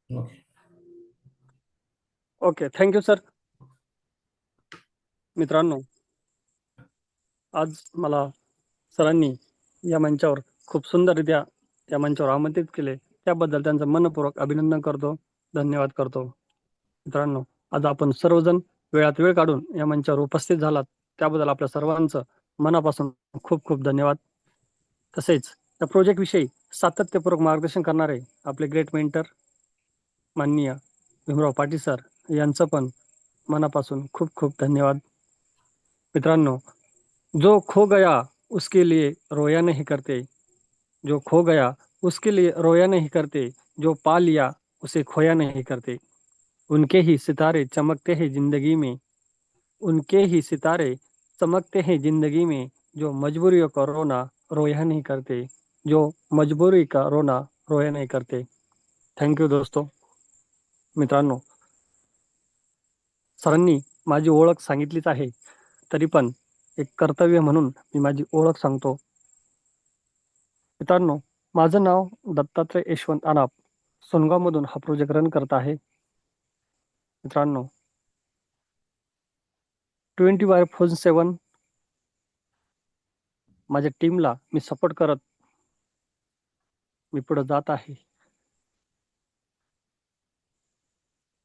Okay. Okay, thank you sir. मित्रांनो, आज मला सरांनी या मंचावर खूप सुंदररित्या या मंचावर आमंत्रित केले, त्याबद्दल त्यांचं मनपूर्वक अभिनंदन करतो, धन्यवाद करतो. मित्रांनो, आज आपण सर्वजण वेळात वेळ काढून या मंचावर उपस्थित झालात, त्याबद्दल आपल्या सर्वांचं मनापासून खूप खूप धन्यवाद. तसेच या प्रोजेक्टविषयी सातत्यपूर्वक मार्गदर्शन करणारे आपले ग्रेट मेंटर माननीय भीमराव पाटील सर यांचं पण मनापासून खूप खूप धन्यवाद. मित्रांनो, जो खो गया उसके लिए रोया नहीं करते, जो खो गया उसके लिए रोया नहीं करते, जो पा लिया उसे खोया नहीं करते. उनके ही सितारे चमकते हैं जिंदगी में, उनके ही सितारे चमकते हैं जिंदगी में, जो मजबूरियों का रोना रोया नहीं करते, जो मजबूरी का रोना रोया नहीं करते. थँक्यू दोस्तों. मित्रांनो, सरांनी माझी ओळख सांगितलीच आहे, तरी पण एक कर्तव्य म्हणून मी माझी ओळख सांगतो. मित्रांनो, माझं नाव दत्तात्रय यशवंत अनाप, सोनगावमधून हा प्रोजेक्ट रन करत आहे. मित्रांनो, 24/7 माझ्या टीमला मी सपोर्ट करत मी पुढे जात आहे.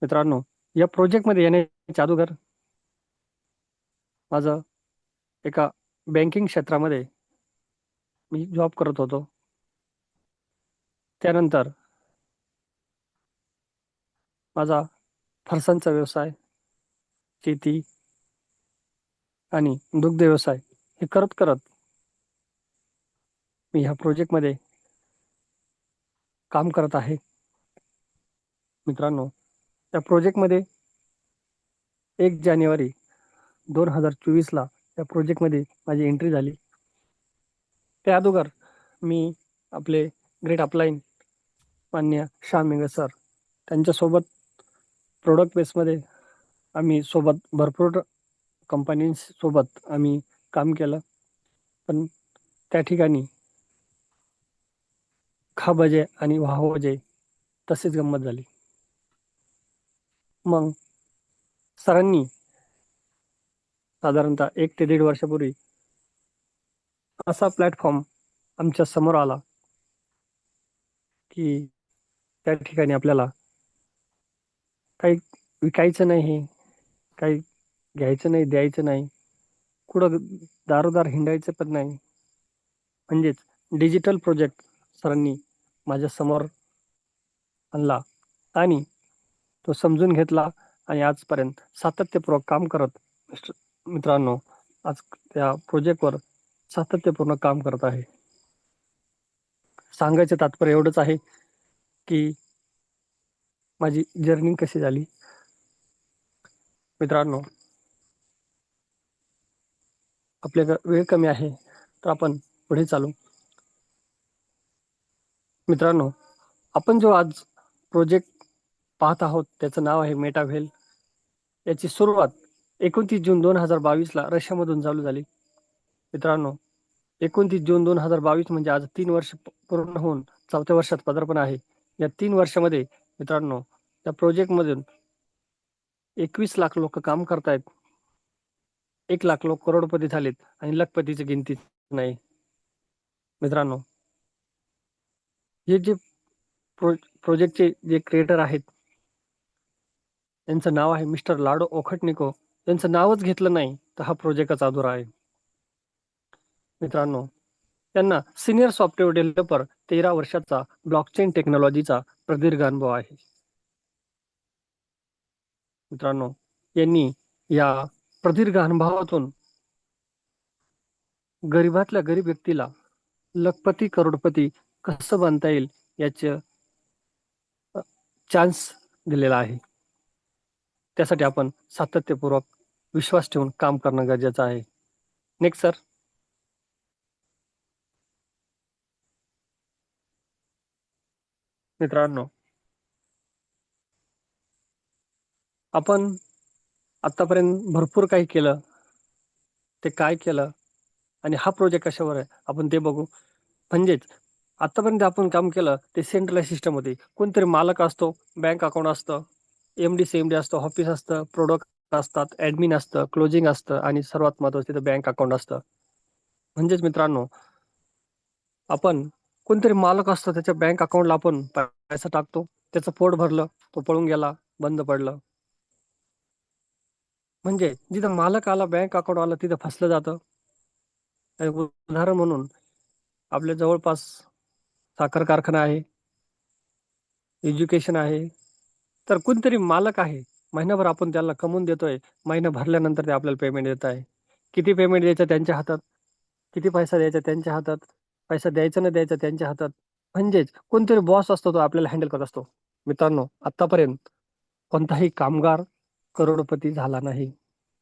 मित्रांनो, या प्रोजेक्टमध्ये येण्याच्या अगोदर माझं एका बँकिंग क्षेत्रामध्ये मी जॉब करत होतो. त्यानंतर माझा फरसांचा व्यवसाय, शेती आणि दुग्ध व्यवसाय हे करत करत मी ह्या प्रोजेक्टमध्ये काम करत आहे. मित्रांनो, या प्रोजेक्टमध्ये 1 जानेवारी 2024 या प्रोजेक्टमध्ये माझी एंट्री झाली. त्या अगोदर मी आपले ग्रेट अपलाईन माननीय श्याम मेंगे सर त्यांच्यासोबत प्रोडक्ट बेसमध्ये आम्ही सोबत भरपूर कंपनीसोबत आम्ही काम केलं. पण त्या ठिकाणी खा बजे आणि वाह बजे तशीच गंमत झाली. मग सरांनी साधारणतः 1 ते 1.5 वर्षापूर्वी असा प्लॅटफॉर्म आमच्या समोर आला की त्या ठिकाणी आपल्याला काही विकायचं नाही, काही घ्यायचं नाही, द्यायचं नाही, कुठं दारोदार हिंडायचं पण नाही. म्हणजेच डिजिटल प्रोजेक्ट सरांनी माझ्या समोर आणला आणि तो समजून घेतला आणि आजपर्यंत सातत्यपूर्वक काम करत मित्रांनो, आज त्या प्रोजेक्टवर सातत्यपूर्ण काम करत आहे. सांगायचं तात्पर्य एवढंच आहे की माझी जर्नी कशी झाली. मित्रांनो, आपल्याकडे वेळ कमी आहे, तर आपण पुढे चालू. मित्रांनो, आपण जो आज प्रोजेक्ट पाहत आहोत त्याचं नाव आहे मेटाव्हेल. याची सुरुवात 29 जून 2022 रशियामधून चालू झाली. मित्रांनो, 29 जून 2022 म्हणजे आज 3 वर्ष पूर्ण होऊन 4थ्या वर्षात पदार्पण आहे. या 3 वर्षामध्ये मित्रांनो, त्या प्रोजेक्टमधून 21 लाख लोक काम करतायत. 1 लाख लोक करोडपती झालेत आणि लखपतीची गिनती नाही. मित्रांनो, हे जे प्रोजेक्टचे जे क्रिएटर आहेत यांचं नाव आहे मिस्टर लाडो ओखटनिको. यांचं नावच घेतलं नाही तर हा प्रोजेक्टच अधुरा आहे. मित्रांनो, त्यांना सिनियर सॉफ्टवेअर डेव्हलपर 13 वर्षाचा ब्लॉकचेन टेक्नॉलॉजीचा प्रदीर्घ अनुभव आहे. मित्रांनो, यांनी या प्रदीर्घ अनुभवातून गरीबातल्या गरीब व्यक्तीला लखपती करोडपती कसं बनता येईल याचे चान्स दिलेला आहे. त्यासाठी आपण सातत्यपूर्वक विश्वास ठेवून काम करणं गरजेचं आहे. Next sir. मित्रांनो, आपण आतापर्यंत भरपूर काही केलं. ते काय केलं आणि हा प्रोजेक्ट कशावर आहे आपण ते बघू. म्हणजेच आतापर्यंत आपण काम केलं ते सेंट्रलाइज सिस्टम होती. कोणतरी मालक असतो, बँक अकाउंट असतं, एमडी सीएमडी असतं, ऑफिस असतं, प्रोडक्ट असतात, ऍडमिन असतं, क्लोजिंग असतं आणि सर्वात महत्त्वाचं तिथं बँक अकाउंट असतं. म्हणजेच मित्रांनो, आपण कोणतरी मालक असतो, त्याच्या बँक अकाउंटला आपण पैसा टाकतो, त्याचं पोट भरलं, तो पळून गेला, बंद पडलं. म्हणजे जिथं मालक आला, बँक अकाउंट आला, तिथं फसलं जातं. उदाहरण म्हणून आपल्या जवळपास साखर कारखाना आहे, एज्युकेशन आहे, तर कोणतरी मालक आहे. महिनाभर आपण त्याला कमवून देतोय. महिना भरल्यानंतर ते आपल्याला पेमेंट देत आहे. किती पेमेंट द्यायचं त्यांच्या हातात, किती पैसा द्यायचा त्यांच्या हातात, पैसा द्यायचा न द्यायचा त्यांच्या हातात. म्हणजेच कोणतरी बॉस असतो, तो आपल्याला हँडल करत असतो. मित्रांनो, आतापर्यंत कोणताही कामगार करोडपती झाला नाही.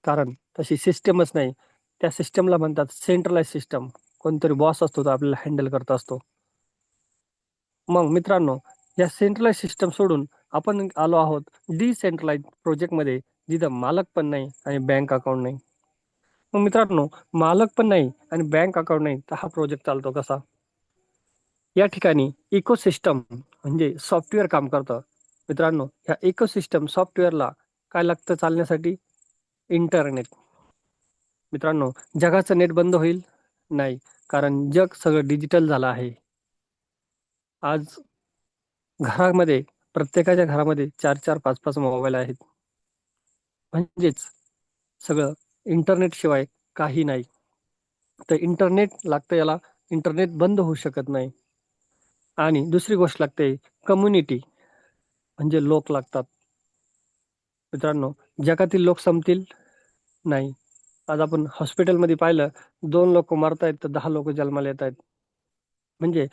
कारण तशी सिस्टमच नाही. त्या सिस्टमला म्हणतात सेंट्रलाइज सिस्टम. कोणतरी बॉस असतो, तो आपल्याला हँडल करत असतो. मग मित्रांनो, या सेंट्रलाइज सिस्टम सोडून आपण आलो आहोत डिसेंट्रलाइज प्रोजेक्टमध्ये, जिथं मालक पण नाही आणि बँक अकाउंट नाही. मग मित्रांनो, मालक पण नाही आणि बँक अकाउंट नाही, तर हा प्रोजेक्ट चालतो कसा? या ठिकाणी इकोसिस्टम म्हणजे सॉफ्टवेअर काम करतं. मित्रांनो, ह्या इकोसिस्टम सॉफ्टवेअरला काय लागतं चालण्यासाठी? इंटरनेट. मित्रांनो, जगाचं नेट बंद होईल? नाही, कारण जग सगळं डिजिटल झालं आहे. आज घरामध्ये, प्रत्येकाच्या घरामध्ये 4-4, 5-5 मोबाईल आहेत. म्हणजेच सगळं इंटरनेट शिवाय काही नाही. तर इंटरनेट लागतं याला, इंटरनेट बंद होऊ शकत नाही. आणि दुसरी गोष्ट लागते कम्युनिटी, म्हणजे लोक लागतात. मित्रांनो, जगातील लोक संपतील? नाही. आज आपण हॉस्पिटलमध्ये पाहिलं, 2 लोक मरतायत तर 10 लोक जन्माला येत आहेत. म्हणजे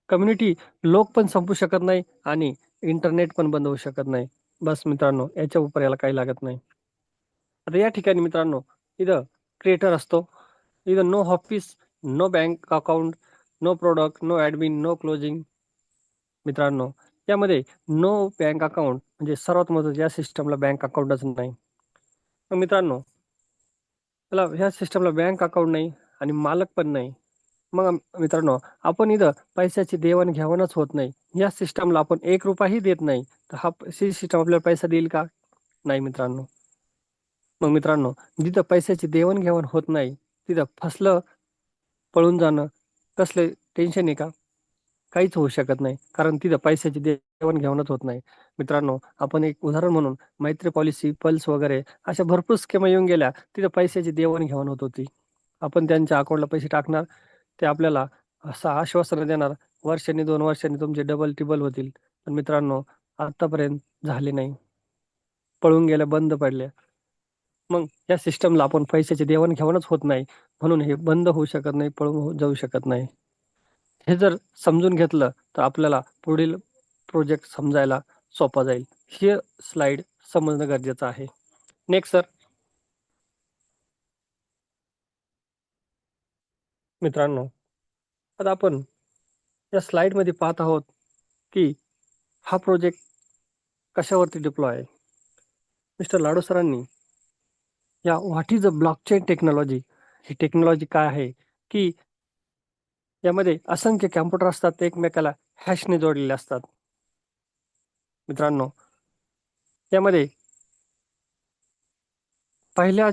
कम्युनिटी, लोक पण संपू शकत नाही आणि इंटरनेट पण बंद होऊ शकत नाही. बस मित्रांनो, याच्या उपर याला काही लागत नाही. आता या ठिकाणी मित्रांनो, इथं क्रिएटर असतो, इथं no office, no bank account, no product, no admin, no closing. मित्रांनो, यामध्ये नो बँक अकाउंट म्हणजे सर्वात महत्त्वाचं, या सिस्टमला बँक अकाउंटच नाही. मग मित्रांनो, त्याला ह्या सिस्टमला बँक अकाउंट नाही आणि मालक पण नाही. मग मित्रांनो, आपण इथं पैशाची देवाणघेवाणच होत नाही. या सिस्टमला आपण ₹1ही देत नाही. तर हा सिस्टम आपल्याला पैसा देईल का? नाही मित्रांनो. मग मित्रांनो, जिथं पैशाची देवाणघेवाण होत नाही, तिथं फसलं, पळून जाणं, कसलं टेन्शन आहे का? काहीच होऊ शकत नाही. कारण तिथं पैशाची देवाणघेवाणच होत नाही. मित्रांनो, आपण एक उदाहरण म्हणून मैत्री पॉलिसी, पल्स वगैरे अशा भरपूर स्कीमा येऊन गेल्या. तिथं पैशाची देवाणघेवाण होत होती. आपण त्यांच्या अकाउंटला पैसे टाकणार, ते आपल्याला असं आश्वासन देणार, वर्षांनी 2 वर्षांनी तुमचे डबल टिबल होतील. पण मित्रांनो, आतापर्यंत झाले नाही. पळून गेल्या, बंद पडल्या. मग या सिस्टमला आपण पैशाची देवाणघेवाणच होत नाही. म्हणून हे बंद होऊ शकत नाही, पळून जाऊ शकत नाही. हे जर समजून घेतलं, तर आपल्याला पुढील प्रोजेक्ट समजायला सोपा जाईल. ही स्लाइड समजणं गरजेचं आहे. Next sir. मित्रांनो, आता आपण या स्लाइडमध्ये पाहत आहोत, की हा प्रोजेक्ट कशावरती डिप्लॉय आहे. मिस्टर लाडो सरांनी या what is a blockchain technology, he technology काय आहे, की यामध्ये असंख्य कॅम्प्युटर असतात, ते एकमेकाला हॅशने जोडलेले असतात. मित्रांनो, यामध्ये पहिल्या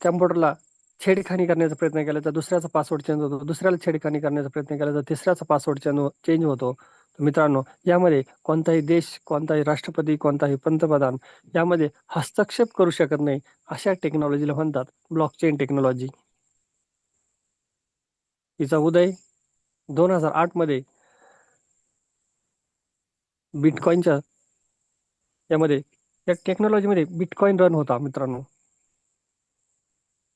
कॅम्प्युटरला छेडखानी करण्याचा प्रयत्न केला तर दुसऱ्याचा पासवर्ड चेंज होतो. दुसऱ्याला छेडखानी करण्याचा प्रयत्न केला तर तिसऱ्याचा पासवर्ड चेंज होतो. तर मित्रांनो, यामध्ये कोणताही देश, कोणताही राष्ट्रपती, कोणताही पंतप्रधान यामध्ये हस्तक्षेप करू शकत नाही. अशा टेक्नॉलॉजीला म्हणतात ब्लॉकचेन टेक्नॉलॉजी. हिचा उदय 2008 मध्ये बिटकॉइनच्या यामध्ये, या टेक्नॉलॉजीमध्ये बिटकॉइन रन होता. मित्रांनो,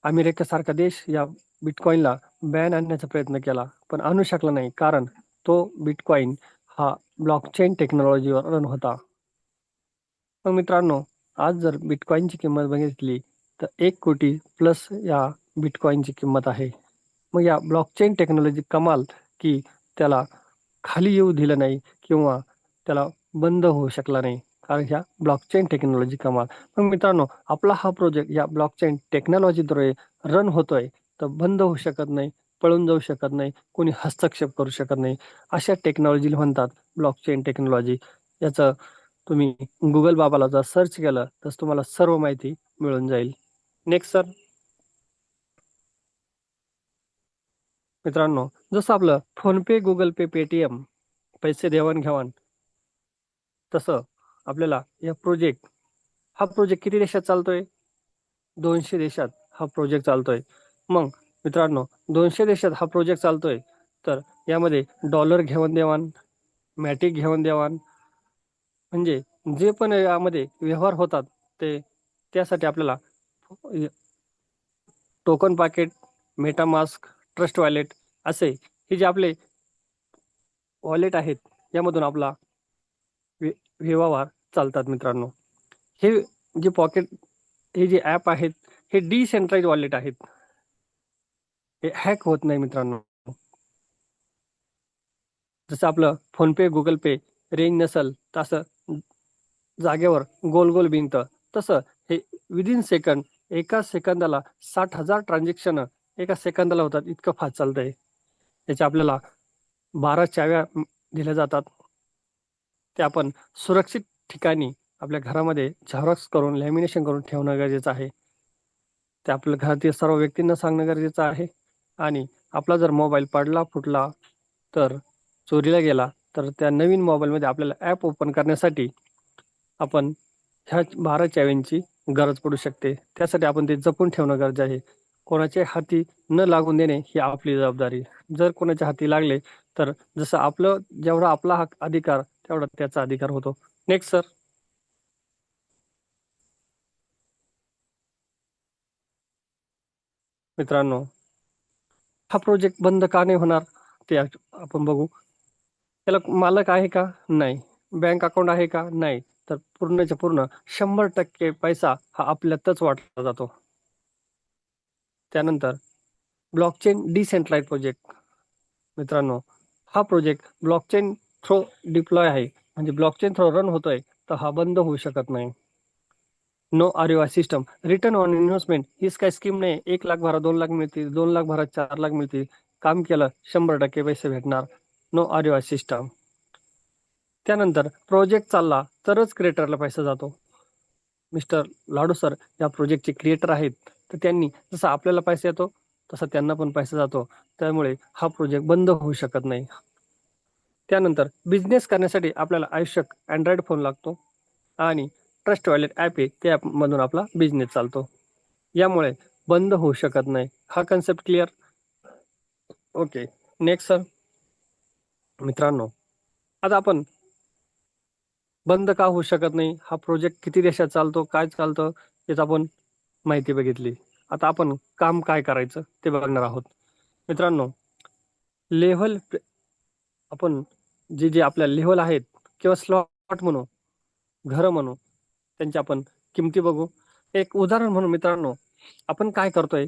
अमेरिकेसारखा देश या बिटकॉइनला बॅन आणण्याचा प्रयत्न केला, पण आणू शकला नाही, कारण तो बिटकॉइन हा ब्लॉकचेन टेक्नॉलॉजीवर रन होता. मग मित्रांनो, आज जर बिटकॉइनची किंमत बघितली तर 1 कोटी प्लस या बिटकॉइनची किंमत आहे. मग या ब्लॉकचेन टेक्नॉलॉजी कमाल, की त्याला खाली येऊ दिलं नाही किंवा त्याला बंद होऊ शकला नाही, कारण ह्या ब्लॉकचेन टेक्नॉलॉजी कमाल. मग मित्रांनो, आपला हा प्रोजेक्ट या ब्लॉकचेन टेक्नॉलॉजीद्वारे रन होतोय, तर बंद होऊ शकत नाही. पळून जाऊ शकत नाही, कोणी हस्तक्षेप करू शकत नाही. अशा टेक्नॉलॉजीला म्हणतात ब्लॉकचेन टेक्नॉलॉजी. याचं तुम्ही गुगल बाबाला जर सर्च केलं तर तुम्हाला सर्व माहिती मिळून जाईल. Next sir. मित्रांनो, जसं आपलं फोनपे, गुगल पे, पेटीएम पैसे देवाणघेवाण, तसं आपल्याला हा प्रोजेक्ट किती देशात चालतोय? 200 देशात हा प्रोजेक्ट चालतोय. मग मित्रांनो, 200 देशात हा प्रोजेक्ट चालतोय, तर यामध्ये डॉलर घेवाण देवाण, मॅटिक घेवाण देवाण, म्हणजे जे पण यामध्ये व्यवहार होतात ते त्यासाठी आपल्याला token pocket, MetaMask, trust wallet असे हे जे आपले वॉलेट आहेत, यामधून आपला व्यवहार चालतात. मित्रांनो, हे जे हे जे ॲप आहेत, हे डिसेंट्रलाइज वॉलेट आहेत. हे हॅक होत नाही मित्रांनो. जसं आपलं फोनपे, गुगल पे रेंज नसल तसं जागेवर गोल गोल भिंत, तसं हे विदिन सेकंड, एका सेकंदाला 60,000 ट्रान्झॅक्शन एका सेकंदाला होतात. इतकं फास्ट चालतंय. त्याच्या आपल्याला 12 चाव्या दिल्या जातात. ते आपण सुरक्षित ठिकाणी आपल्या घरामध्ये झेरॉक्स करून लॅमिनेशन करून ठेवणं गरजेचं आहे. ते आपल्या घरातील सर्व व्यक्तींना सांगणं गरजेचं आहे. आणि आपला जर मोबाईल पडला फुटला तर चोरीला गेला तर त्या नवीन मोबाईलमध्ये आपल्याला ॲप ओपन करण्यासाठी आपण ह्या 12 चाव्यांची गरज पडू शकते. त्यासाठी आपण ते जपून ठेवणं गरजेचं आहे. कोणाच्या हाती न लागून देणे ही आपली जबाबदारी. जर कोणाच्या हाती लागले तर जसं जेवढा आपला हक्क अधिकार तेवढा त्याचा अधिकार होतो. Next sir. मित्रांनो, हा प्रोजेक्ट बंद का नाही होणार ते आपण बघू. त्याला मालक आहे का? नाही. बँक अकाउंट आहे का? नाही. तर पूर्णच्या पूर्ण 100% पैसा हा आपल्यातच वाटला जातो. त्यानंतर ब्लॉकचेन डिसेंट्रलाइज प्रोजेक्ट. मित्रांनो, हा प्रोजेक्ट ब्लॉकचेन थ्रो डिप्लॉय आहे, म्हणजे ब्लॉकचेन थ्रो रन होतोय, तर हा बंद होऊ शकत नाही. No R system, return on investment ही काही स्कीम नाही. 1 लाख भरा 2 लाख मिळतील, 2 लाख भरा 4 लाख मिळतील. काम केलं 100% पैसे भेटणार. No R system. त्यानंतर प्रोजेक्ट चालला तरच क्रिएटरला पैसा जातो. मिस्टर लाडू सर या प्रोजेक्टचे क्रिएटर आहेत, तर त्यांनी जसं आपल्याला पैसा येतो तसा त्यांना पण पैसा जातो. त्यामुळे हा प्रोजेक्ट बंद होऊ शकत नाही. त्यानंतर बिझनेस करण्यासाठी आपल्याला आवश्यक अँड्रॉइड फोन लागतो आणि ट्रस्ट वॉलेट ॲप आहे, त्या ॲपमधून आपला बिझनेस चालतो. यामुळे बंद होऊ शकत नाही. हा concept clear? Okay. Next sir. मित्रांनो, आता आपण बंद का होऊ शकत नाही, हा प्रोजेक्ट किती देशात चालतो, काय चालतं, याची आपण माहिती बघितली. आता आपण काम काय करायचं ते बघणार आहोत. मित्रांनो, लेव्हल आपण जे आपल्या लेव्हल आहेत किंवा स्लॉट म्हणू, घरं म्हणू, त्यांच्या आपण किमती बघू. एक उदाहरण म्हणून मित्रांनो, आपण काय करतोय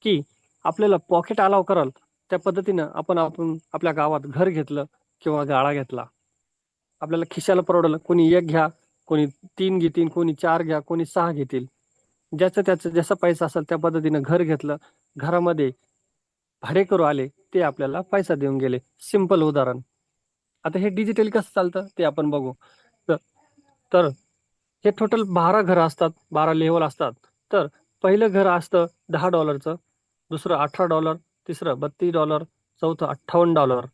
की आपल्याला पॉकेट अलाव कराल त्या पद्धतीनं आपण आपल्या गावात घर घेतलं किंवा गाळा घेतला. आपल्याला खिशाला परवडलं, कोणी 1 घ्या, कोणी 3 घेतील, कोणी 4 घ्या, कोणी 6 घेतील. त्याचा जसा पैसा असेल त्या पद्धतीनं घर घेतलं. घरामध्ये भाडेकरू आले, ते आपल्याला पैसा देऊन गेले. सिंपल उदाहरण. आता हे डिजिटली कसं चालतं ते आपण बघू. तर तर हे टोटल 12 घरं असतात, 12 लेव्हल असतात. तर पहिलं घर असतं $10, दुसरं $18, तिसरं $32, चौथं $58,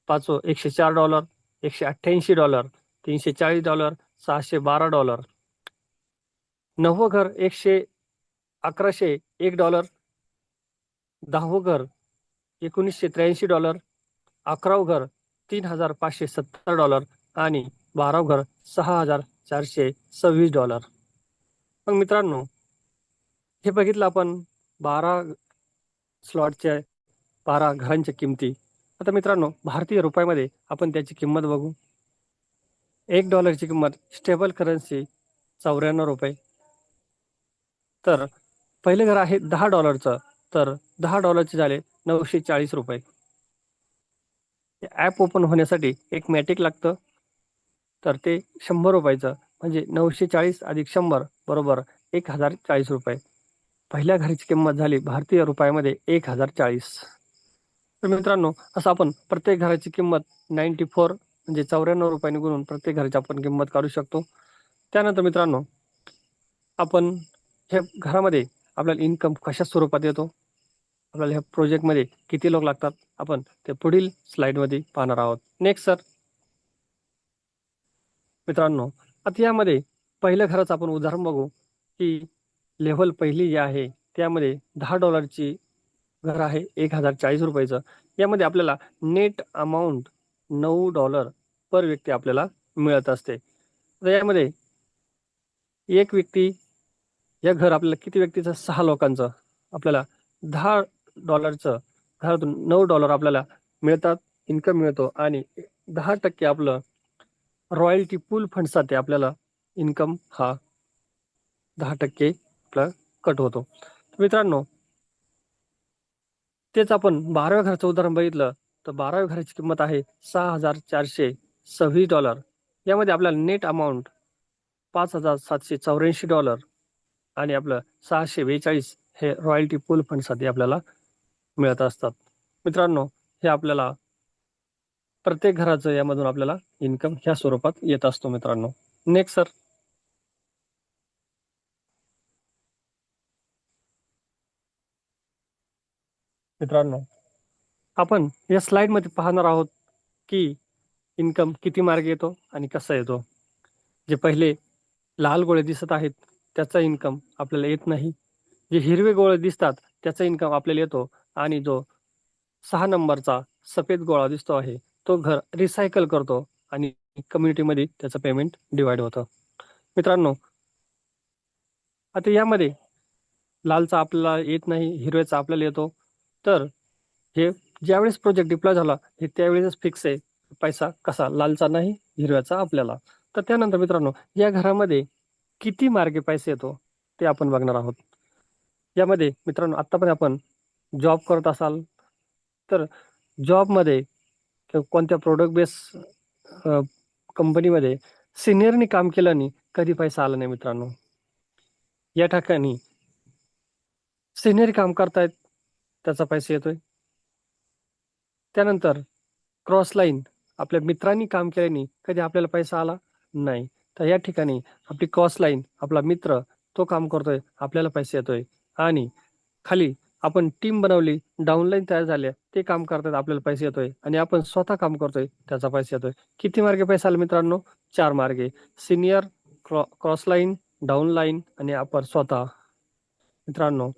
पाचवं $104, $188, $340, $612. 9वं घर $1101, 10वं घर $1983, 11वं घर $3570 आणि 12वं घर $6426. मग मित्रांनो, हे बघितलं आपण 12 स्लॉटच्या 12 घरांच्या किमती. आता मित्रांनो, भारतीय रुपयामध्ये आपण त्याची किंमत बघू. $1 किंमत स्टेबल करन्सी ₹94. तर पहिलं घर आहे $10, तर $10 झाले ₹940. ॲप ओपन होण्यासाठी एक मॅटिक लागतं, तर ते ₹100, म्हणजे 940 अधिक 100 बरोबर ₹1040. पहिल्या घराची किंमत झाली भारतीय रुपयामध्ये 1040. तर मित्रांनो, असं आपण प्रत्येक घराची किंमत 94 म्हणजे 94 रुपयांनी गुणून प्रत्येक घराची आपण किंमत काढू शकतो. त्यानंतर मित्रांनो, आपण हे घरामध्ये आपल्याला इन्कम कशा स्वरूपात येतो, आपल्याला ह्या प्रोजेक्टमध्ये किती लोक लागतात, आपण ते पुढील स्लाइडमध्ये पाहणार आहोत. Next sir. मित्रांनो, आता यामध्ये पहिल्या घराचं आपण उदाहरण बघू की लेव्हल पहिली जी आहे त्यामध्ये $10 घर आहे 1040 रुपयाचं. यामध्ये आपल्याला नेट अमाऊंट $9 पर व्यक्ती आपल्याला मिळत असते. तर यामध्ये एक व्यक्ती, या घर आपल्याला किती व्यक्तीचं, 6 लोकांचं, आपल्याला $10 घरातून $9 आपल्याला मिळतात, इन्कम मिळतो. आणि 10% आपलं रॉयल्टी पूल फंडसाठी आपल्याला इन्कम हा 10% आपला कट होतो. मित्रांनो, तेच आपण 12व्या घराचं उदाहरण बघितलं तर 12व्या घराची किंमत आहे $6,426. यामध्ये आपल्याला नेट अमाऊंट $5,784 आणि आपलं 642 हे रॉयल्टी पूल फंडसाठी आपल्याला मिळत असतात. मित्रांनो, हे आपल्याला प्रत्येक घराचं यामधून आपल्याला इन्कम ह्या स्वरूपात येत असतो. मित्रांनो, नेक्स्ट सर. मित्रांनो, आपण या स्लाइडमध्ये पाहणार आहोत की इन्कम किती मार्गे येतो आणि कसा येतो. जे पहिले लाल गोळे दिसत आहेत त्याचा इन्कम आपल्याला येत नाही. जे हिरवे गोळे दिसतात त्याचा इन्कम आपल्याला येतो. आणि जो 6 नंबरचा सफेद गोळा दिसतो आहे तो घर रिसायकल करतो आणि कम्युनिटीमध्ये त्याचं पेमेंट डिवाइड होतं. मित्रांनो, आता यामध्ये लालचा आपल्याला येत नाही, हिरव्याचा आपल्याला येतो. तर हे ज्यावेळेस प्रोजेक्ट डिप्लॉय झाला हे त्यावेळेस फिक्स आहे पैसा कसा, लालचा नाही हिरव्याचा आपल्याला. तर त्यानंतर मित्रांनो, या घरामध्ये किती मार्गे पैसे येतो ते आपण बघणार आहोत. यामध्ये मित्रांनो, आत्तापर्यंत आपण जॉब करत असाल तर जॉबमध्ये किंवा कोणत्या प्रोडक्ट बेस कंपनीमध्ये सिनियरनी काम केलं नाही कधी पैसा आला नाही. मित्रांनो, या ठिकाणी सिनियर काम करतायत त्याचा पैसा येतोय. त्यानंतर क्रॉस लाईन आपल्या मित्रांनी काम केल्याने कधी आपल्याला पैसा आला नाही. तर या ठिकाणी आपली क्रॉस लाईन आपला मित्र तो काम करतोय, आपल्याला पैसे येतोय. आणि खाली आपण टीम बनवली, डाऊनलाईन तयार झाल्या, ते काम करतात, आपल्याला पैसे येतोय. आणि आपण स्वतः काम करतोय त्याचा पैसा येतोय. किती मार्गे पैसा आला मित्रांनो? 4 मार्गे. Senior, cross line, down line आणि आपण स्वतः. मित्रांनो,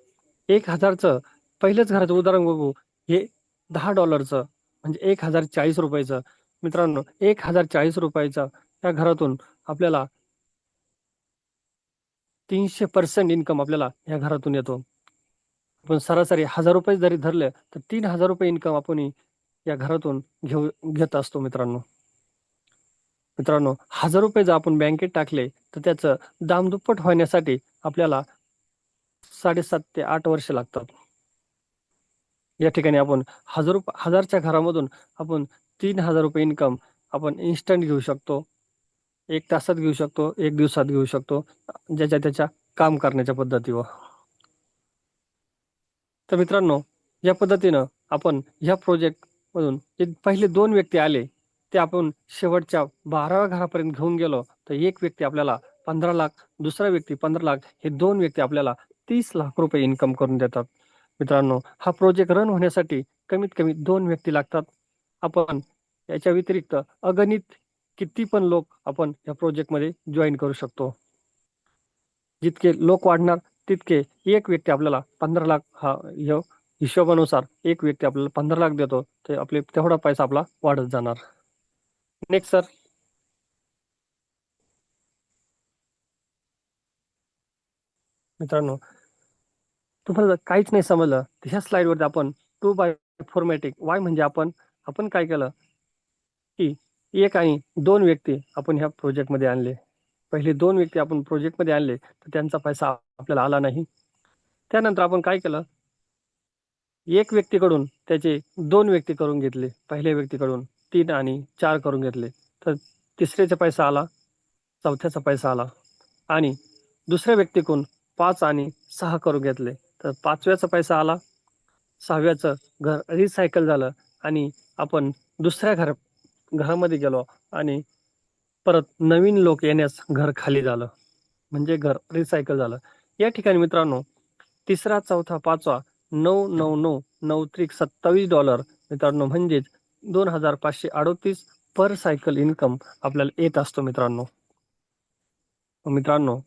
1000चं पहिलंच घराचं उदाहरण बघू. हे $10 म्हणजे 1040 रुपयाचं. मित्रांनो, 1040 रुपयाचा त्या घरातून आपल्याला 300% इन्कम आपल्याला या घरातून येतो. आपण सरासरी ₹1000 जरी धरले तर ₹3000 इन्कम आपण या घरातून घेत असतो. मित्रांनो, ₹1000 जर आपण बँकेत टाकले तर त्याचं दामदुप्पट होण्यासाठी आपल्याला 7.5 ते 8 वर्ष लागतात. या ठिकाणी आपण हजारच्या घरामधून आपण ₹3000 इन्कम आपण इन्स्टंट घेऊ शकतो, 1 तासात घेऊ शकतो, 1 दिवसात घेऊ शकतो, ज्याच्या त्याच्या काम करण्याच्या पद्धतीवर. तर मित्रांनो, या पद्धतीनं आपण ह्या प्रोजेक्टमधून जे पहिले 2 व्यक्ती आले ते आपण शेवटच्या 12व्या घरापर्यंत घेऊन गेलो तर एक व्यक्ती आपल्याला 15 लाख, दुसरा व्यक्ती 15 लाख, हे 2 व्यक्ती आपल्याला 30 लाख रुपये इन्कम करून देतात. मित्रांनो, हा प्रोजेक्ट रन होण्यासाठी कमीत कमी 2 व्यक्ती लागतात. आपण याच्या व्यतिरिक्त अगणित किती पण लोक आपण या प्रोजेक्टमध्ये जॉईन करू शकतो. जितके लोक वाढणार तितके एक व्यक्ती आपल्याला 15 लाख, हा हिशोबानुसार एक व्यक्ती आपल्याला 15 लाख देतो, ते आपले तेवढा पैसा आपला वाढत जाणार. Next sir. मित्रांनो, तुम्हाला काहीच नाही समजलं तर ह्या स्लाइडवरती आपण 2x4 वाय म्हणजे आपण काय केलं की 1 आणि 2 व्यक्ती आपण ह्या प्रोजेक्टमध्ये आणले. पहिले 2 व्यक्ती आपण प्रोजेक्टमध्ये आणले तर त्यांचा पैसा आपल्याला आला नाही. त्यानंतर आपण काय केलं, एक व्यक्तीकडून त्याचे 2 व्यक्ती करून घेतले, पहिल्या व्यक्तीकडून 3 आणि 4 करून घेतले, तर तिसऱ्याचा पैसा आला, चौथ्याचा पैसा आला. आणि दुसऱ्या व्यक्तीकडून 5 आणि 6 करून घेतले. तर 5व्याचा पैसा आला, 6व्याचं घर रिसायकल झालं आणि आपण दुसऱ्या घरामध्ये गेलो आणि परत नवीन लोक येण्यास घर खाली झालं. म्हणजे घर रिसायकल झालं. या ठिकाणी मित्रांनो, तिसरा, चौथा, पाचवा 9 9 9 9 त्रिक $27 मित्रांनो, म्हणजेच 2538 पर सायकल इन्कम आपल्याला येत असतो मित्रांनो. मित्रांनो,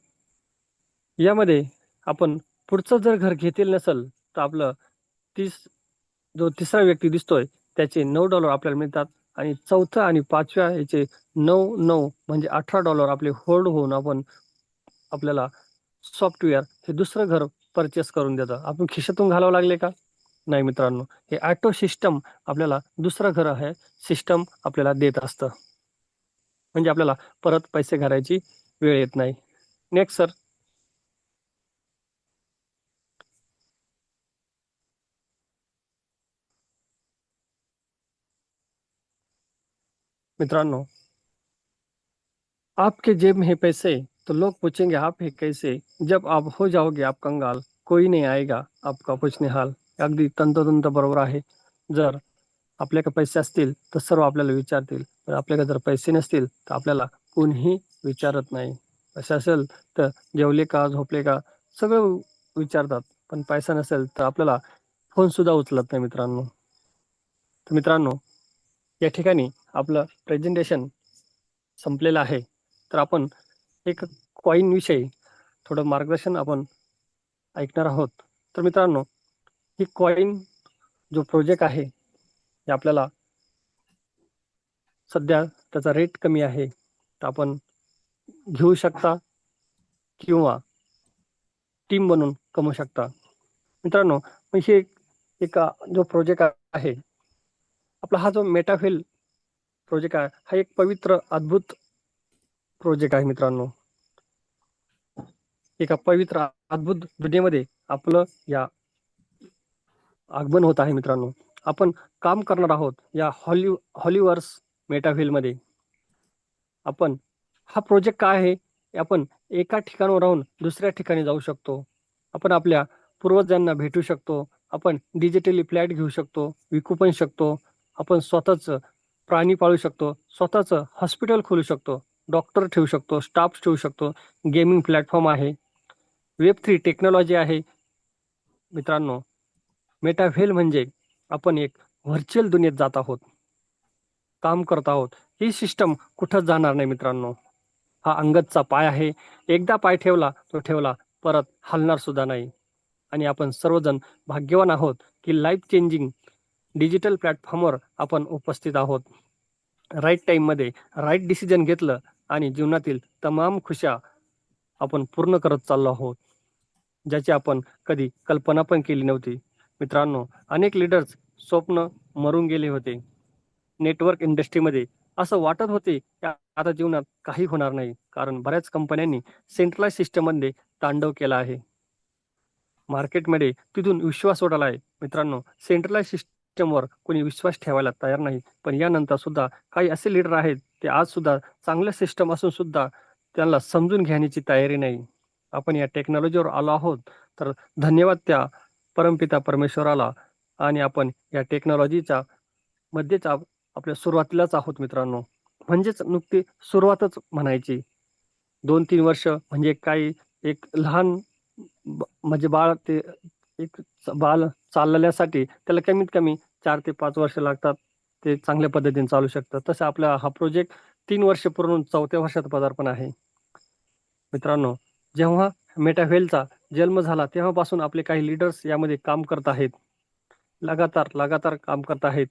यामध्ये आपण पुढचं जर घर घेतील नसेल तर आपलं जो तिसरा व्यक्ती दिसतोय त्याचे $9 आपल्याला मिळतात आणि चौथं आणि पाचव्या याचे 9 9 म्हणजे $18 आपले होल्ड होऊन आपल्याला सॉफ्टवेअर हे दुसरं घर परचेस करून देतं. आपण खिशातून घालावं लागले का? नाही मित्रांनो, हे ऑटो सिस्टम आपल्याला दुसरं घर आहे सिस्टम आपल्याला देत असतं. म्हणजे आपल्याला परत पैसे घालायची वेळ येत नाही. Next sir. मित्रांनो, आपके जेब में है पैसे तो लोग पूछेंगे आप है कैसे, जब आप हो जाओगे आप कंगाल कोई नाही आएगा आपका पूछने हाल. अगदी तंतोतंत बरोबर आहे. जर आपल्याकडे पैसे असतील तर सर्व आपल्याला विचारतील, पण आपल्याकडे जर पैसे नसतील तर आपल्याला कोणीही विचारत नाही. असे असेल तर जेवले का, झोपले का, सगळं विचारतात, पण पैसा नसेल तर आपल्याला फोन सुद्धा उचलत नाही मित्रांनो. तर मित्रांनो, या ठिकाणी आपलं प्रेझेंटेशन संपलेलं आहे. तर आपण एक कॉईन विषयी थोडं मार्गदर्शन आपण ऐकणार आहोत. तर मित्रांनो, ही कॉईन जो प्रोजेक्ट आहे हे आपल्याला सध्या त्याचा रेट कमी आहे, तर आपण घेऊ शकता किंवा टीम बनवून कमवू शकता. मित्रांनो, हे एक जो प्रोजेक्ट आहे आपला, हा जो मेटाफेल प्रोजेक्ट आहे, हा एक पवित्र अद्भुत प्रोजेक्ट आहे मित्रांनो. एका पवित्र अद्भुत दुनियेमध्ये आपलं या आगमन होत आहे मित्रांनो. आपण काम करणार आहोत या हॉलिवर्स मेटाफिल्डमध्ये. आपण हा प्रोजेक्ट काय आहे, आपण एका ठिकाणावर राहून दुसऱ्या ठिकाणी जाऊ शकतो. आपण आपल्या पूर्वजांना भेटू शकतो. आपण डिजिटली फ्लॅट घेऊ शकतो, विकू पण शकतो. आपण स्वतःच प्राणी पाळू शकतो, स्वतःच हॉस्पिटल खोलू शकतो, डॉक्टर ठेवू शकतो, स्टाफ ठेवू शकतो. गेमिंग प्लॅटफॉर्म आहे, Web3 टेक्नॉलॉजी आहे. मित्रांनो, मेटाव्हेल म्हणजे आपण एक व्हर्च्युअल दुनियेत जात आहोत, काम करत आहोत. ही सिस्टम कुठंच जाणार नाही मित्रांनो. हा अंगतचा पाय आहे. एकदा पाय ठेवला तो ठेवला, परत हलणार सुद्धा नाही. आणि आपण सर्वजण भाग्यवान आहोत की लाईफ चेंजिंग डिजिटल प्लॅटफॉर्मवर आपण उपस्थित आहोत. राईट टाईममध्ये राईट डिसिजन घेतलं आणि जीवनातील तमाम खुशा आपण पूर्ण करत चाललो आहोत, ज्याची आपण कधी कल्पना पण केली नव्हती. मित्रांनो, अनेक लीडर्स स्वप्न मरून गेले होते. नेटवर्क इंडस्ट्रीमध्ये असं वाटत होते की आता जीवनात काही होणार नाही, कारण बऱ्याच कंपन्यांनी सेंट्रलाइज सिस्टममध्ये तांडव केला आहे. मार्केटमध्ये तिथून विश्वास उडाला आहे. मित्रांनो, सेंट्रलाइज सिस्टमवर कोणी विश्वास ठेवायला तयार नाही. पण यानंतर सुद्धा काही असे लीडर आहेत, ते आज सुद्धा चांगल्या सिस्टम असून सुद्धा त्यांना समजून घेण्याची तयारी नाही. आपण या टेक्नॉलॉजीवर आलो आहोत, तर धन्यवाद त्या परमपिता परमेश्वराला. आणि आपण या टेक्नॉलॉजीच्या मध्येच आपल्या सुरुवातीलाच आहोत मित्रांनो. म्हणजेच नुकती सुरुवातच म्हणायची. 2-3 वर्ष म्हणजे काही एक लहान म्हणजे बाळ, ते एक बाळ चालण्यासाठी त्याला कमीत कमी 4 ते 5 वर्ष लागतात. ते चांगल्या पद्धतीने चालू शकतं. तसं आपला हा प्रोजेक्ट 3 वर्ष पूर्ण होऊन 4थ्या वर्षात पदार्पण आहे. मित्रांनो, जेव्हा मेटाव्हेलचा जन्म झाला तेव्हापासून आपले काही लीडर्स यामध्ये काम करत आहेत. लगातार काम करत आहेत.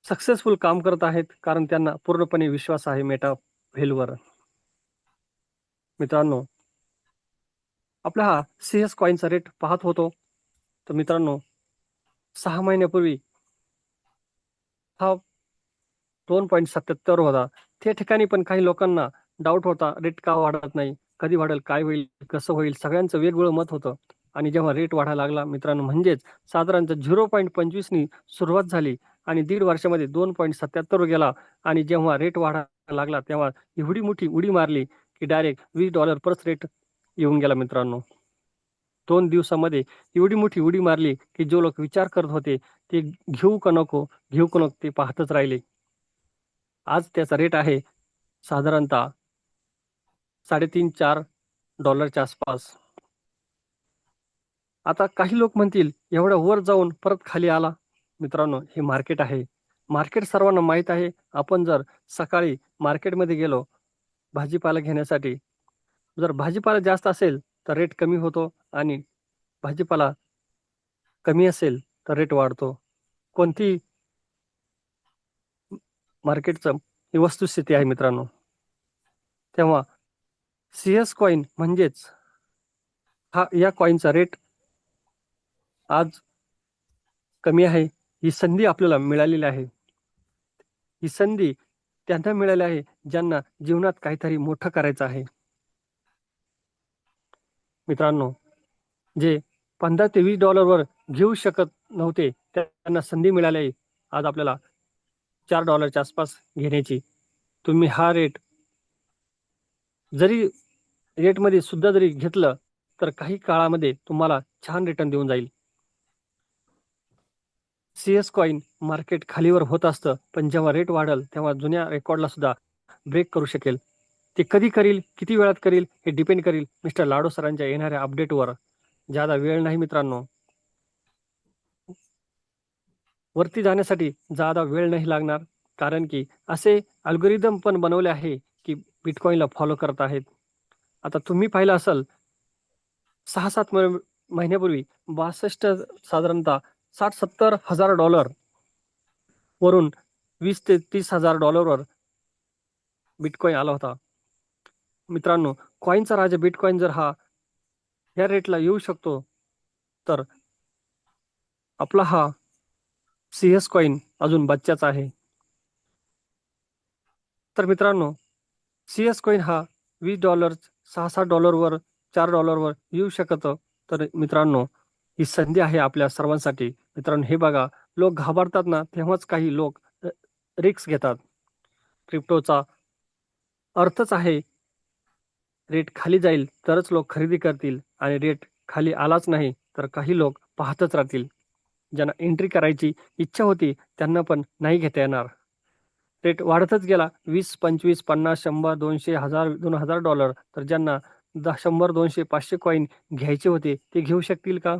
सक्सेसफुल काम करत आहेत, कारण त्यांना पूर्णपणे विश्वास आहे मेटाव्हेलवर. मित्रांनो, आपला हा CS कॉईनचा रेट पाहत होतो. तर मित्रांनो, 6 महिन्यापूर्वी हा 2.77 होता. त्या ठिकाणी पण काही लोकांना डाऊट होता, रेट का वाढत नाही, कधी वाढेल, काय होईल, कसं होईल, सगळ्यांचं वेगवेगळं मत होतं. आणि जेव्हा रेट वाढायला लागला मित्रांनो, म्हणजेच साधारणतः 0.25 नी सुरुवात झाली आणि 1.5 वर्षामध्ये 2.77 वर गेला. आणि जेव्हा रेट वाढायला लागला तेव्हा एवढी मोठी उडी मारली की डायरेक्ट $20 पर रेट येऊन गेला मित्रांनो. 2 दिवसामध्ये एवढी मोठी उडी मारली की जो लोक विचार करत होते ते घेऊ का नको, घेऊ का नको ते पाहतच राहिले. आज त्याचा रेट आहे साधारणतः $3.5-4 आसपास. आता काही लोक म्हणतील एवढ्या वर जाऊन परत खाली आला. मित्रांनो, हे मार्केट आहे. मार्केट सर्वांना माहीत आहे. आपण जर सकाळी मार्केटमध्ये गेलो भाजीपाला घेण्यासाठी, जर भाजीपाला जास्त असेल तर रेट कमी होतो आणि भाजीपाला कमी असेल तर रेट वाढतो. कोणती मार्केटचं ही वस्तुस्थिती आहे मित्रांनो. तेव्हा CS कॉइन म्हणजेच या कॉइनचा रेट आज कमी आहे. ही संधी आपल्याला मिळालेली आहे. ही संधी त्यांना मिळाली आहे ज्यांना जीवनात काहीतरी मोठं करायचं आहे. मित्रांनो, जे $15 ते $20 घेऊ शकत नव्हते त्यांना संधी मिळाली आहे आज आपल्याला $4 आसपास घेण्याची. तुम्ही हा जरी रेटमध्ये सुद्धा जरी घेतलं तर काही काळामध्ये तुम्हाला छान रिटर्न देऊन जाईल. CS कॉइन मार्केट खालीवर होत असतं, पण जेव्हा रेट वाढेल तेव्हा जुन्या रेकॉर्डला सुद्धा ब्रेक करू शकेल. ते कधी करील, किती वेळात करील हे डिपेंड करील मिस्टर लाडो सरांच्या येणाऱ्या अपडेटवर. ज्यादा वेळ नाही मित्रांनो, वरती जाण्यासाठी ज्यादा वेळ नाही लागणार, कारण की असे अल्गोरिदम पण बनवले आहे की बिटकॉइनला फॉलो करत आहेत. आता तुम्ही पाहिलं असेल 6-7 महिन्यापूर्वी 62 साधारणतः $60-70 हजार वरून $20,000 ते $30,000 बिटकॉइन आला होता. मित्रांनो, कॉइनचा राजा बिटकॉइन जर या रेटला येऊ शकतो तर आपला हा CS कॉइन अजून बच्चाच आहे. तर मित्रांनो, CS कॉइन हा $20, $6-7 $4 येऊ शकतं. तर मित्रांनो, ही संधी आहे आपल्या सर्वांसाठी. मित्रांनो, हे बघा, लोक घाबरतात ना तेव्हाच काही लोक रिस्क घेतात. क्रिप्टोचा अर्थच आहे रेट खाली जाईल तरच लोक खरेदी करतील आणि रेट खाली आलाच नाही तर काही लोक पाहतच राहतील. ज्यांना एंट्री करायची इच्छा होती त्यांना पण नाही घेता येणार. रेट वाढतच गेला 20, 25, 50, 100, 200, 1000, $2000. तर ज्यांना 100, 200, 500 कॉईन घ्यायचे होते ते घेऊ शकतील का?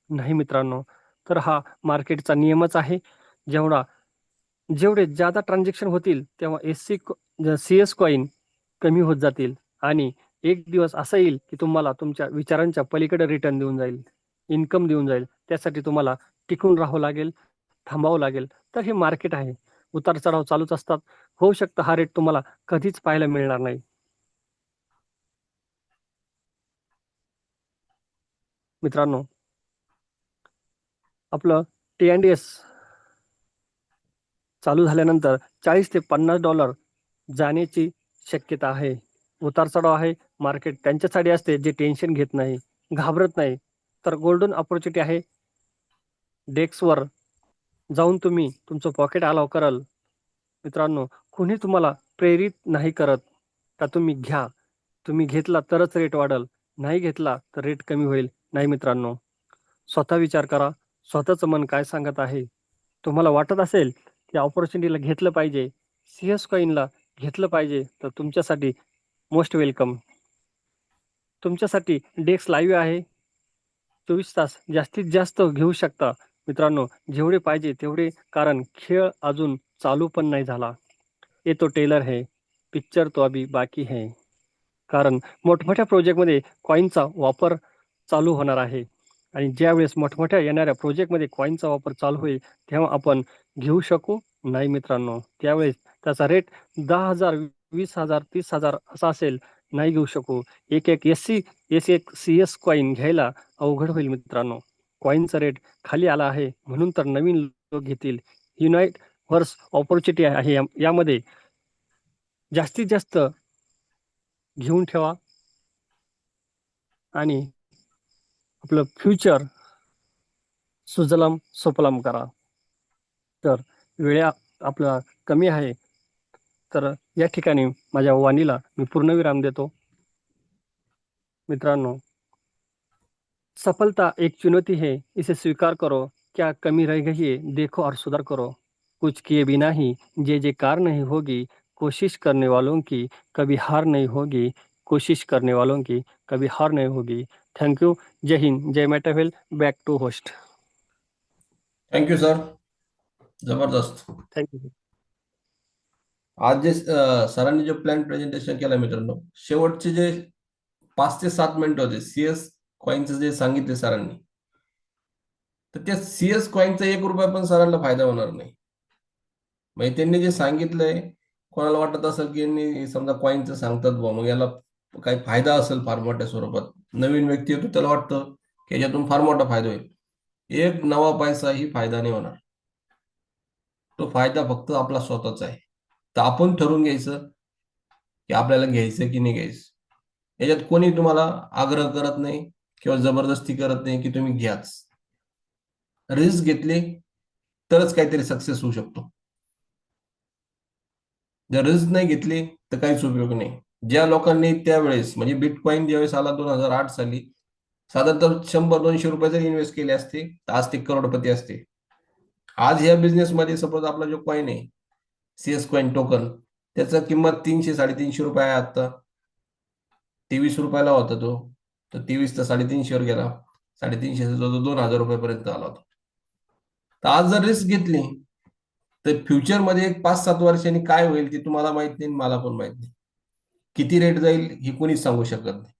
नाही मित्रांनो. तर हा मार्केटचा नियमच आहे. जेवढे जादा ट्रान्झॅक्शन होतील तेव्हा CS कॉईन कमी होत जातील आणि एक दिवस असा येईल की तुम्हाला तुमच्या विचारांच्या पलीकडे रिटर्न देऊन जाईल, इन्कम देऊन जाईल. त्यासाठी तुम्हाला टिकून राहावं लागेल, थांबावं लागेल. तर हे मार्केट आहे. उतार चढाव चालूच असतात. होऊ शकतं हा रेट तुम्हाला कधीच पाहायला मिळणार नाही. मित्रांनो, आपलं T&S चालू झाल्यानंतर $40 ते $50 जाण्याची शक्यता आहे. उतार चढाव आहे. मार्केट त्यांच्यासाठी असते जे टेन्शन घेत नाही, घाबरत नाही. तर गोल्डन अपॉर्च्युनिटी आहे. डेस्कवर जाऊन तुम्ही तुमचं पॉकेट अलाव कराल. मित्रांनो, कुणी तुम्हाला प्रेरित नाही करत का तुम्ही घ्या. तुम्ही घेतला तरच रेट वाढेल, नाही घेतला तर रेट कमी होईल. नाही मित्रांनो, स्वतः विचार करा. स्वतःचं मन काय सांगत आहे. तुम्हाला वाटत असेल की ऑपॉर्च्युनिटीला घेतलं पाहिजे, CS कॉईनला घेतलं पाहिजे, तर तुमच्यासाठी मोस्ट वेलकम. तुमच्यासाठी डेस्क लाईव्ह आहे. 24 तास जास्तीत जास्त घेऊ शकता मित्रांनो, जेवढे पाहिजे तेवढे. कारण खेळ अजून चालू पण नाही झाला. ये तो टेलर है, पिक्चर तो अभी बाकी है. कारण मोठमोठ्या प्रोजेक्टमध्ये कॉईनचा वापर चालू होणार आहे आणि ज्यावेळेस मोठमोठ्या येणाऱ्या प्रोजेक्टमध्ये कॉईनचा वापर चालू होईल तेव्हा आपण घेऊ शकू. नाही मित्रांनो, त्यावेळेस त्याचा रेट 10,000, 20,000, 30,000 असा असेल. नाही घेऊ शकू. एक एक एक CS कॉईन घ्यायला अवघड होईल मित्रांनो. कॉईनचा रेट खाली आला आहे म्हणून तर नवीन लोक घेतील. युनाइट वर्स ऑपॉर्च्युनिटी आहे यामध्ये जास्तीत जास्त घेऊन ठेवा आणि आपलं फ्युचर सुजलाम सुफलाम करा. तर वेळ आपला कमी आहे, तर या ठिकाणी माझ्या वाणीला मी पूर्णविराम देतो. मित्रांनो, सफलता एक चुनौती है, इसे स्वीकार करो। क्या कमी रह गई है, देखो और सुधार करो। कुछ किए बिना ही जय जयकार नहीं होगी, कोशिश करने वालों की कभी हार नहीं होगी, कोशिश करने वालों की कभी हार नहीं होगी। Thank you. जय हिंद, जय मेटावेल। Back to host. Thank you sir, जबरदस्त. Thank you. आज जे सरांनी जो प्लॅन प्रेझेंटेशन केलं मित्रांनो, शेवटचे जे 5 ते 7 मिनिटं होते सीएस कॉईनचं जे सांगितले सरांनी, तर त्या सीएस कॉईनचा 1 रुपया पण सरांना फायदा होणार नाही. म्हणजे त्यांनी जे सांगितलंय, कोणाला वाटत असेल की यांनी समजा कॉईनचं सांगतात बुवा, मग याला काही फायदा असेल फार मोठ्या स्वरूपात. नवीन व्यक्ती येतो त्याला वाटतं की याच्यातून फार मोठा फायदा होईल. एक नवा पैसाही फायदा नाही होणार. तो फायदा फक्त आपला स्वतःचा आहे. तर आपण ठरवून घ्यायचं की आपल्याला घ्यायचं की नाही घ्यायचं. याच्यात कोणी तुम्हाला आग्रह करत नाही किंवा जबरदस्ती करत नाही की तुम्ही घ्याच. रिस्क घेतली तरच काहीतरी सक्सेस होऊ शकतो. जर रिस्क नाही घेतली तर काहीच उपयोग नाही. ज्या लोकांनी त्यावेळेस म्हणजे बिटकॉइन ज्यावेळेस आला 2008 साली, साधारणतः 100-200 रुपये जरी इन्व्हेस्ट केले असते तर आज ते करोडपती असते. आज ह्या बिझनेसमध्ये सपोज आपला जो कॉइन आहे, सीएस कॉइन टोकन, त्याचा किंमत 300-350 रुपये आहे आता. 23 रुपयाला होता तो, तर 23 तर 350 वर गेला. 350 जो 2000 रुपयापर्यंत आला होता. तर आज जर रिस्क घेतली तर फ्युचरमध्ये एक 5-7 वर्षांनी काय होईल ते तुम्हाला माहित नाही, मला पण माहित नाही. किती रेट जाईल हे कोणीच सांगू शकत नाही.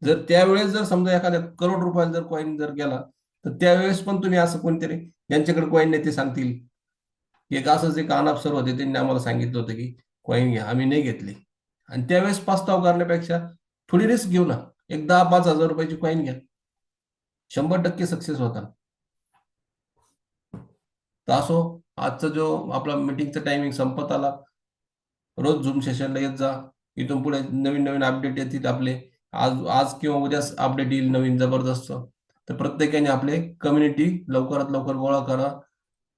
जर त्यावेळेस जर समजा एखाद्या करोड रुपयाला जर कॉईन जर गेला, तर त्यावेळेस पण तुम्ही असं कोणतरी ज्यांच्याकडे कॉईन नाही ते सांगतील. एक असंच एक आनाप सर होते, त्यांनी आम्हाला सांगितलं होतं की कॉईन घ्या, आम्ही नाही घेतली. आणि त्यावेळेस पस्ताव करण्यापेक्षा थोडी रिस्क घेऊ ना, एक 10-5 हजार रुपयाची कॉईन घ्या, 100% सक्सेस होता. तर असो, आजचा जो आपला मीटिंगचा टायमिंग संपत आला. रोज झूम सेशनला येत जा. इथून पुढे नवीन नवीन अपडेट येतील आपले. आज आज किंवा उद्याच अपडेट येईल नवीन जबरदस्त. तर प्रत्येकाने आपले कम्युनिटी लवकरात लवकर गोळा करा.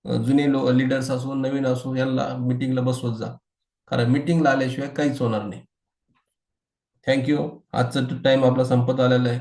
जुने लीडर्स असो नवीन असो यांना मीटिंगला बसवत जा, कारण मीटिंगला आल्याशिवाय काहीच होणार नाही. थँक्यू. आजचा टाइम आपला संपत आलेला आहे.